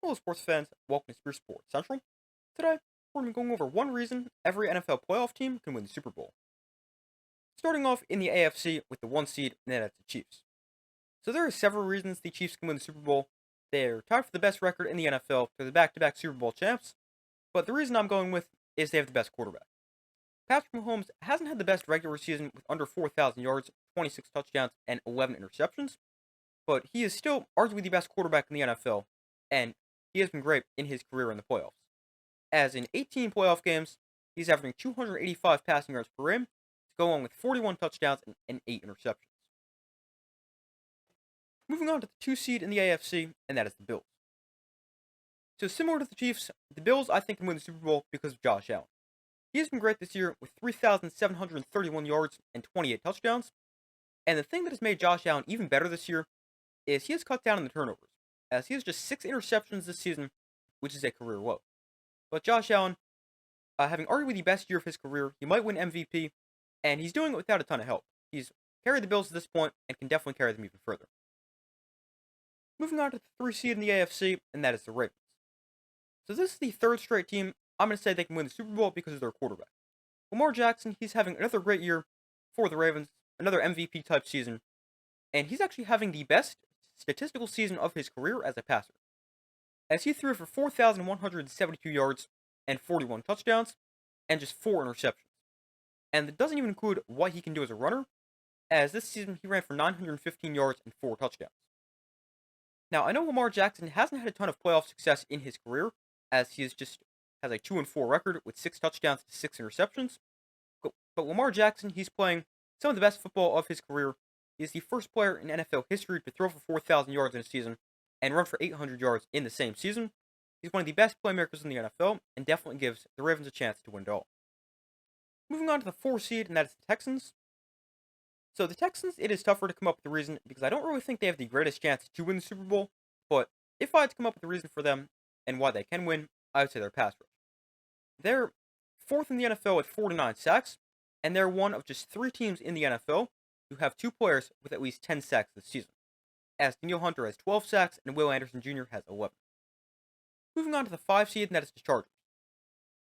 Hello, sports fans. Welcome to Spear Sports Central. Today, we're going to be going over one reason every NFL playoff team can win the Super Bowl. Starting off in the AFC with the one seed, and that's the Chiefs. So there are several reasons the Chiefs can win the Super Bowl. They're tied for the best record in the NFL. They're the back-to-back Super Bowl champs. But the reason I'm going with is they have the best quarterback. Patrick Mahomes hasn't had the best regular season with under 4,000 yards, 26 touchdowns, and 11 interceptions. But he is still arguably the best quarterback in the NFL, and he has been great in his career in the playoffs. As in 18 playoff games, he's averaging 285 passing yards per game, to go along with 41 touchdowns and 8 interceptions. Moving on to the 2 seed in the AFC, and that is the Bills. So similar to the Chiefs, the Bills I think can win the Super Bowl because of Josh Allen. He has been great this year with 3,731 yards and 28 touchdowns. And the thing that has made Josh Allen even better this year is he has cut down on the turnovers, as he has just 6 interceptions this season, which is a career low. But Josh Allen, having arguably the best year of his career, he might win MVP, and he's doing it without a ton of help. He's carried the Bills to this point and can definitely carry them even further. Moving on to the 3 seed in the AFC, and that is the Ravens. So this is the third straight team I'm going to say they can win the Super Bowl because of their quarterback. Lamar Jackson, he's having another great year for the Ravens, another MVP type season, and he's actually having the best statistical season of his career as a passer, as he threw for 4,172 yards and 41 touchdowns, and just 4 interceptions. And it doesn't even include what he can do as a runner, as this season he ran for 915 yards and 4 touchdowns. Now, I know Lamar Jackson hasn't had a ton of playoff success in his career, as he has a 2-4 record with 6 touchdowns to 6 interceptions. But Lamar Jackson, he's playing some of the best football of his career. He is the first player in NFL history to throw for 4,000 yards in a season and run for 800 yards in the same season. He's one of the best playmakers in the NFL and definitely gives the Ravens a chance to win it all. Moving on to the 4 seed, and that is the Texans. So the Texans, it is tougher to come up with a reason because I don't really think they have the greatest chance to win the Super Bowl. But if I had to come up with a reason for them and why they can win, I would say their pass rush. They're fourth in the NFL at 49 sacks, and they're one of just 3 teams in the NFL who have 2 players with at least 10 sacks this season, as Danielle Hunter has 12 sacks and Will Anderson Jr. has 11. Moving on to the 5 seed, and that is the Chargers.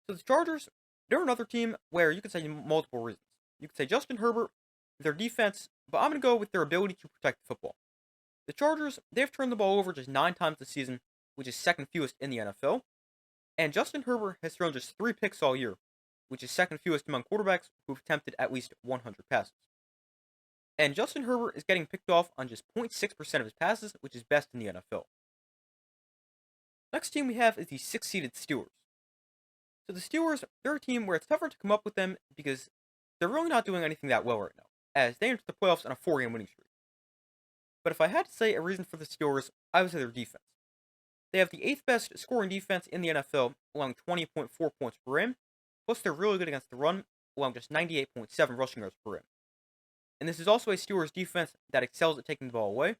So the Chargers, they're another team where you could say multiple reasons. You could say Justin Herbert, their defense, but I'm going to go with their ability to protect the football. The Chargers, they've turned the ball over just 9 times this season, which is second fewest in the NFL. And Justin Herbert has thrown just 3 picks all year, which is second fewest among quarterbacks who've attempted at least 100 passes. And Justin Herbert is getting picked off on just 0.6% of his passes, which is best in the NFL. Next team we have is the 6-seeded Steelers. So the Steelers, they're a team where it's tougher to come up with them because they're really not doing anything that well right now, as they entered the playoffs on a 4-game winning streak. But if I had to say a reason for the Steelers, I would say their defense. They have the 8th best scoring defense in the NFL, allowing 20.4 points per game, plus they're really good against the run, allowing just 98.7 rushing yards per game. And this is also a Steelers defense that excels at taking the ball away,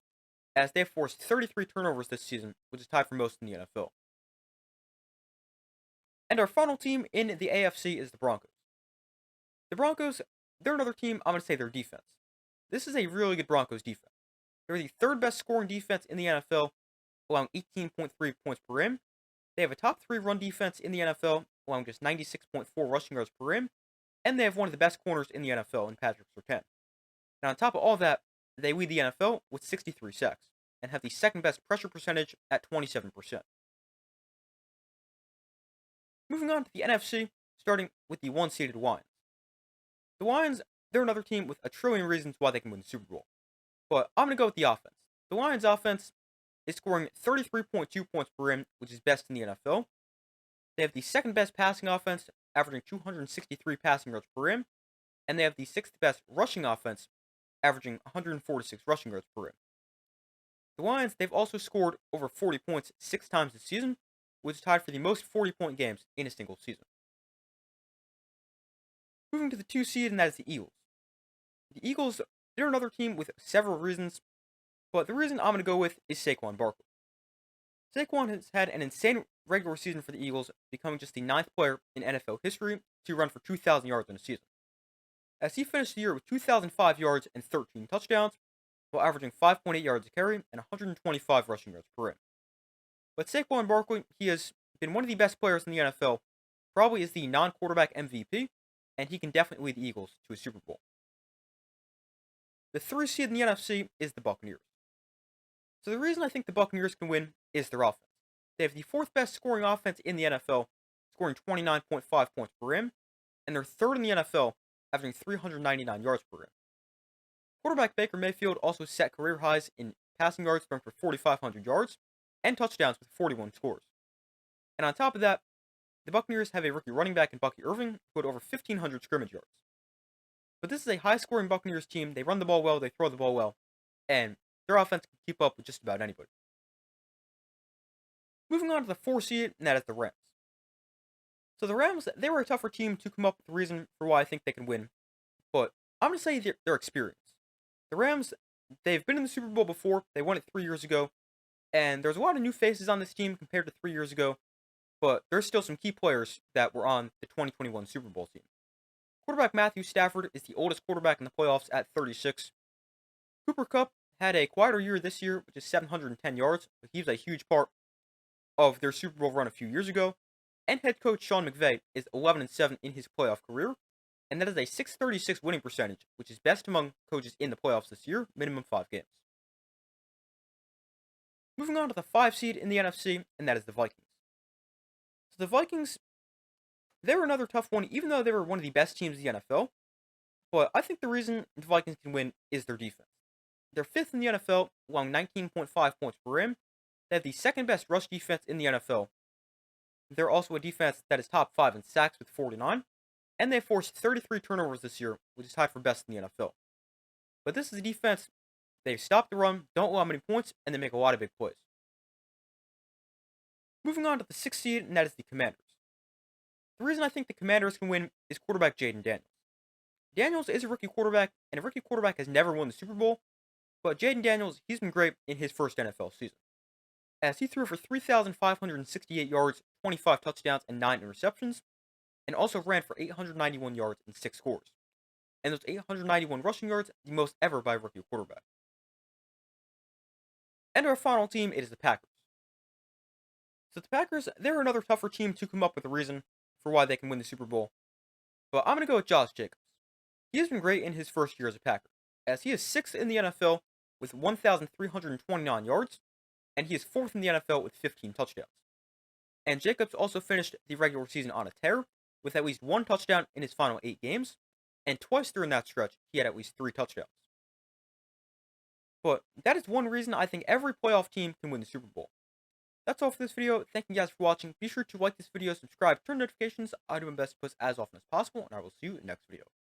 as they have forced 33 turnovers this season, which is tied for most in the NFL. And our final team in the AFC is the Broncos. The Broncos, they're another team, I'm going to say their defense. This is a really good Broncos defense. They're the 3rd best scoring defense in the NFL, allowing 18.3 points per game. They have a top 3 run defense in the NFL, allowing just 96.4 rushing yards per game. And they have one of the best corners in the NFL in Patrick Surtain. Now, on top of all that, they lead the NFL with 63 sacks and have the 2nd best pressure percentage at 27%. Moving on to the NFC, starting with the 1-seeded Lions. The Lions, they're another team with a trillion reasons why they can win the Super Bowl. But I'm going to go with the offense. The Lions' offense is scoring 33.2 points per game, which is best in the NFL. They have the 2nd best passing offense, averaging 263 passing yards per game. And they have the 6th best rushing offense, averaging 146 rushing yards per game. The Lions, they've also scored over 40 points 6 times this season, which is tied for the most 40-point games in a single season. Moving to the 2 seed, and that is the Eagles. The Eagles, they're another team with several reasons, but the reason I'm going to go with is Saquon Barkley. Saquon has had an insane regular season for the Eagles, becoming just the 9th player in NFL history to run for 2,000 yards in a season, as he finished the year with 2,005 yards and 13 touchdowns, while averaging 5.8 yards a carry and 125 rushing yards per game. But Saquon Barkley, he has been one of the best players in the NFL, probably is the non-quarterback MVP, and he can definitely lead the Eagles to a Super Bowl. The 3 seed in the NFC is the Buccaneers. So the reason I think the Buccaneers can win is their offense. They have the 4th best scoring offense in the NFL, scoring 29.5 points per game, and they're 3rd in the NFL, averaging 399 yards per game. Quarterback Baker Mayfield also set career highs in passing yards, throwing for 4,500 yards, and touchdowns with 41 scores. And on top of that, the Buccaneers have a rookie running back in Bucky Irving who had over 1,500 scrimmage yards. But this is a high-scoring Buccaneers team. They run the ball well, they throw the ball well, and their offense can keep up with just about anybody. Moving on to the 4 seed, and that is the Rams. So the Rams, they were a tougher team to come up with the reason for why I think they can win, but I'm going to say their experience. The Rams, they've been in the Super Bowl before. They won it 3 years ago, and there's a lot of new faces on this team compared to 3 years ago, but there's still some key players that were on the 2021 Super Bowl team. Quarterback Matthew Stafford is the oldest quarterback in the playoffs at 36. Cooper Kupp had a quieter year this year, which is 710 yards, but he was a huge part of their Super Bowl run a few years ago. And head coach Sean McVay is 11-7 in his playoff career, and that is a .636 winning percentage, which is best among coaches in the playoffs this year, minimum 5 games. Moving on to the 5 seed in the NFC, and that is the Vikings. So the Vikings, they were another tough one, even though they were one of the best teams in the NFL. But I think the reason the Vikings can win is their defense. They're 5th in the NFL, allowing 19.5 points per game. They have the 2nd best rush defense in the NFL. They're also a defense that is top 5 in sacks with 49. And they forced 33 turnovers this year, which is tied for best in the NFL. But this is a defense, they stop the run, don't allow many points, and they make a lot of big plays. Moving on to the 6th seed, and that is the Commanders. The reason I think the Commanders can win is quarterback Jayden Daniels. Daniels is a rookie quarterback, and a rookie quarterback has never won the Super Bowl, but Jayden Daniels, he's been great in his first NFL season, as he threw for 3,568 yards, 25 touchdowns, and 9 interceptions, and also ran for 891 yards and 6 scores. And those 891 rushing yards, the most ever by a rookie quarterback. And our final team, it is the Packers. So the Packers, they're another tougher team to come up with a reason for why they can win the Super Bowl. But I'm going to go with Josh Jacobs. He has been great in his first year as a Packer, as he is 6th in the NFL with 1,329 yards, and he is 4th in the NFL with 15 touchdowns. And Jacobs also finished the regular season on a tear, with at least 1 touchdown in his final 8 games, and twice during that stretch, he had at least 3 touchdowns. But that is one reason I think every playoff team can win the Super Bowl. That's all for this video. Thank you guys for watching. Be sure to like this video, subscribe, turn notifications. I do my best to post as often as possible, and I will see you in the next video.